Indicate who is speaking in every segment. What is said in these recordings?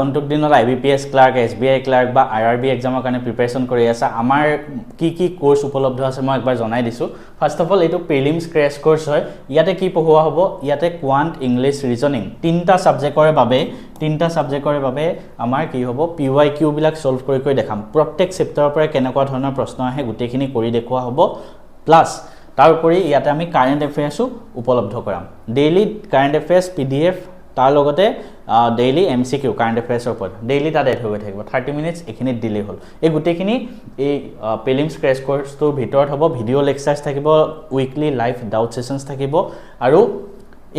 Speaker 1: আগন্তুক দিনত IBPS clerk SBI clerk বা IRB এক্সামৰ কাৰণে প্ৰিপাৰেচন কৰি আছে আমাৰ কি কোৰ্স উপলব্ধ আছে মই একবাৰ জনাই দিছো ফাৰ্স্ট অফ অল এটো প্ৰিলিমছ ক্ৰেশ কোৰ্স হয় ইয়াতে কি পঢ়োৱা হ'ব ইয়াতে কোৱান্ট ইংলিশ ৰিজনিং তিনটা সাবজেক্টৰ বাবে আমাৰ কি হ'ব PYQ বিলাক সলভ কৰি দেখাম প্ৰত্যেক চেপ্টাৰৰ পৰা কেনেকুৱা ধৰণৰ প্ৰশ্ন আহে গুটেখিনি কৰি দেখুৱা হ'ব প্লাস তাৰ উপৰি ইয়াতে আমি কাৰেন্ট এফেয়াৰ্সও উপলব্ধ কৰাম ডেইলি কাৰেন্ট এফেয়াৰ্স PDF তাৰ লগতে ডেইলি MCQ কাৰেন্ট এফেয়াৰ্সৰ ওপৰত ডেইলি তাত এড হৈ থাকিব 30 মিনিটস এখিনিত দিলে হ'ল এই গুটেখিনি এই প্ৰিলিমছ ক্ৰেশ কোৰ্সটোৰ ভিতৰত হ'ব ভিডিও লেকচাৰছ থাকিব উইকলি লাইভ ডাউট সেশনছ থাকিব আৰু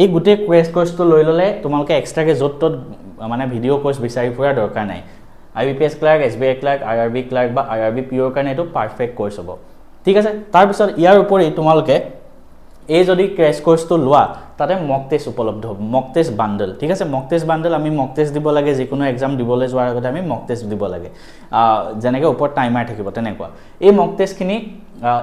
Speaker 1: এই গুটে ক্ৰেশ কোৰ্সটো লৈ ললে তোমালকে এক্সট্ৰাকে যত মানে ভিডিও কোৰ্স বিচাৰি ফুৰা দৰকাৰ নাই IBPS clerk SBI clerk IRB clerk বা IRB পিওৰ কাৰণে এটো পাৰফেক্ট কোৰ্স হ'ব ঠিক আছে তাৰ পিছত ইয়াৰ উপৰি তোমালকে এই যদি ক্ৰেশ কোৰ্সটো লোৱা তাতে মক টেষ্ট উপলব্ধ হ'ব মক টেষ্ট বান্ডল ঠিক আছে মক টেষ্ট বান্ডল আমি মক টেষ্ট দিব লাগে যিকোনো এক্সাম দিবলৈ যোৱাৰ আগতে আমি মক টেষ্ট দিব লাগে যেনেকৈ ওপৰত টাইমাৰ থাকিব তেনেকুৱা এই মক টেষ্টখিনি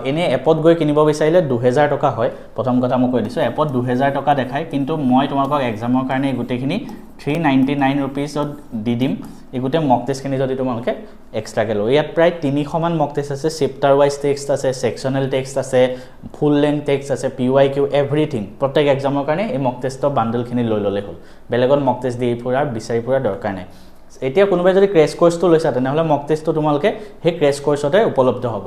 Speaker 1: এনে এপত গৈ কিনিব বিচাৰিলে 2000 টকা হয় প্ৰথম কথা মই কৈ দিছো এপত 2000 টকা দেখায় কিন্তু মই তোমালোকক এক্সামৰ কাৰণে গুটেখিনি 399 रुपीसত দি দিম এই গুটে মক টেষ্টখিনি যদি তোমালোকে এক্সট্ৰাকে লয় ইয়াত প্ৰায় 300 মান মক টেষ্ট আছে চেপ্টাৰ ওয়াইজ টেক্সট আছে সেকশনাল টেক্সট আছে ফুল লেংথ টেক্সট আছে PYQ এভৰিথিং প্ৰত্যেক এক্সামৰ কাৰণে এই মক টেষ্টৰ বান্ডলখিনি লৈ ললে হ'ল বেলেগত মক টেষ্ট দি ফুৰা বিচাৰি ফুৰা দৰকাৰ নাই এতিয়া কোনোবাই যদি ক্ৰেশ কোৰ্সটো লৈছা তেনেহলে মক টেষ্টটো তোমালোকে হে ক্ৰেশ কোৰ্সতে উপলব্ধ হ'ব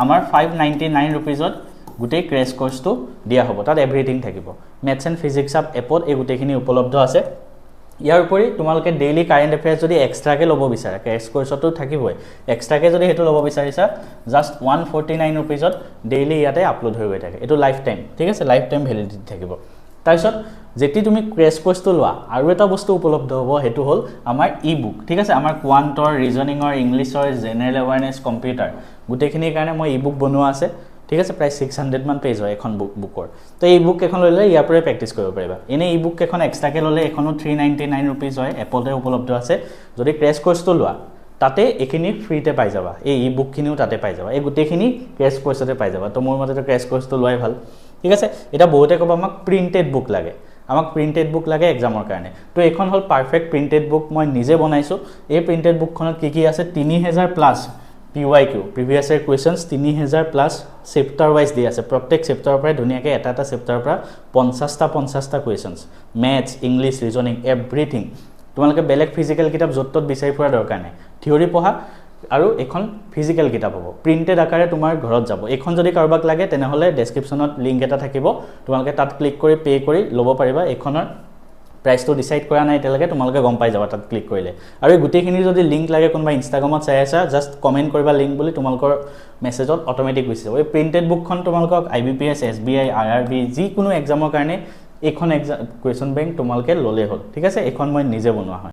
Speaker 1: আমাৰ 599 रुपीसত গুটেই ক্ৰেশ কোৰ্সটো দিয়া হ'ব তাত এভৰিথিং থাকিব মেথছ এণ্ড ফিজিক্স আপ এপত এই গুটেখিনি উপলব্ধ আছে ইয়াৰ উপৰি তোমালোকে ডেইলি কাৰেন্ট এফেয়াৰ্স যদি এক্সট্ৰাকে ল'ব বিচাৰা ক্ৰেশ কোৰ্সটো থাকিবই এক্সট্ৰাকে যদি হেতু ল'ব বিচাৰিছা জাস্ট 149 रुपीसত ডেইলি ইয়াতে আপলোড হৈ গৈ থাকে এটো লাইফ টাইম ঠিক আছে লাইফ টাইম ভ্যালিডিটি থাকিব তাৰপিছত যেতি তুমি ক্ৰেশ কোৰ্সটো লোৱা আৰু এটা বস্তু উপলব্ধ হ'ব হেতু হ'ল আমাৰ ই-বুক ঠিক আছে আমাৰ কোৱান্টৰ ৰিজনিংৰ ইংলিশৰ জেনাৰেল এৱাৰনেস কম্পিউটাৰ গুটেখিনিৰ কাৰণে মই ই-বুক বনোৱা আছে ঠিক আছে প্ৰায় 600 মান পেজ হয় এখন বুকৰ তো এই বুক এখন ললে ইয়াৰ পৰা প্ৰেক্টিস কৰিব পাৰিবা এনে ই-বুক এখন এক্সট্ৰাকে ললে এখনো 399 रुपीस হয় এপলতে উপলব্ধ আছে যদি ক্ৰেশ কোৰ্সটো লোৱা তাতে এখিনি ফ্ৰীতে পাই যাবা এই ই-বুক খিনিও তাতে পাই যাবা এই গুটেখিনি ক্ৰেশ কোৰ্সতে পাই যাবা তো মোৰ মতে ক্ৰেশ কোৰ্সটো লোৱাই ভাল ঠিক আছে এটা বহুতে কব আমাক প্ৰিন্টেড বুক লাগে আমাক প্ৰিন্টেড বুক লাগে এক্সামৰ কাৰণে তো এখন হল পাৰফেক্ট প্ৰিন্টেড বুক মই নিজে বনাইছো এই প্ৰিন্টেড বুকখনত কি আছে 3000 plus PYQ previous year questions 3000 plus chapter wise দি আছে প্ৰত্যেক চেপ্টাৰৰ পৰা ধুনিয়াকৈ এটা চেপ্টাৰৰ পৰা 50টা questions maths english reasoning everything তোমালোকে বেলেগ ফিজিক্যাল কিতাপ যত বিচাৰি ফুৰা দৰকাৰ নাই থিওৰি পঢ়া আৰু এখন ফিজিক্যাল কিতাপ হ'ব প্ৰিন্টেড আকাৰে তোমাৰ ঘৰত যাব এখন যদি কাৰোবাক লাগে তেনেহলে ডেসক্ৰিপচনত লিংক এটা থাকিব তোমালোকে তাত ক্লিক কৰি পে কৰি ল'ব পাৰিবা এখনৰ প্ৰাইস তো ডিসাইড কৰা নাই তেলকে তোমালোকে গম পাই যাবা তাত ক্লিক কৰিলে আৰু এই গুটেখিনি যদি লিংক লাগে কোনবা ইনষ্টাগ্ৰামত চাই আছা জাস্ট কমেন্ট কৰিবা লিংক বুলি তোমালোকৰ মেছেজত অটোমেটিক গৈছে এই প্ৰিন্টেড বুকখন তোমালোকক IBPS SBI IRB যি কোনো এক্সামৰ কাৰণে এখন কুৱেশ্যন বেংক তোমালোকে ললে হ'ল ঠিক আছে এখন মই নিজে বনোৱা হয়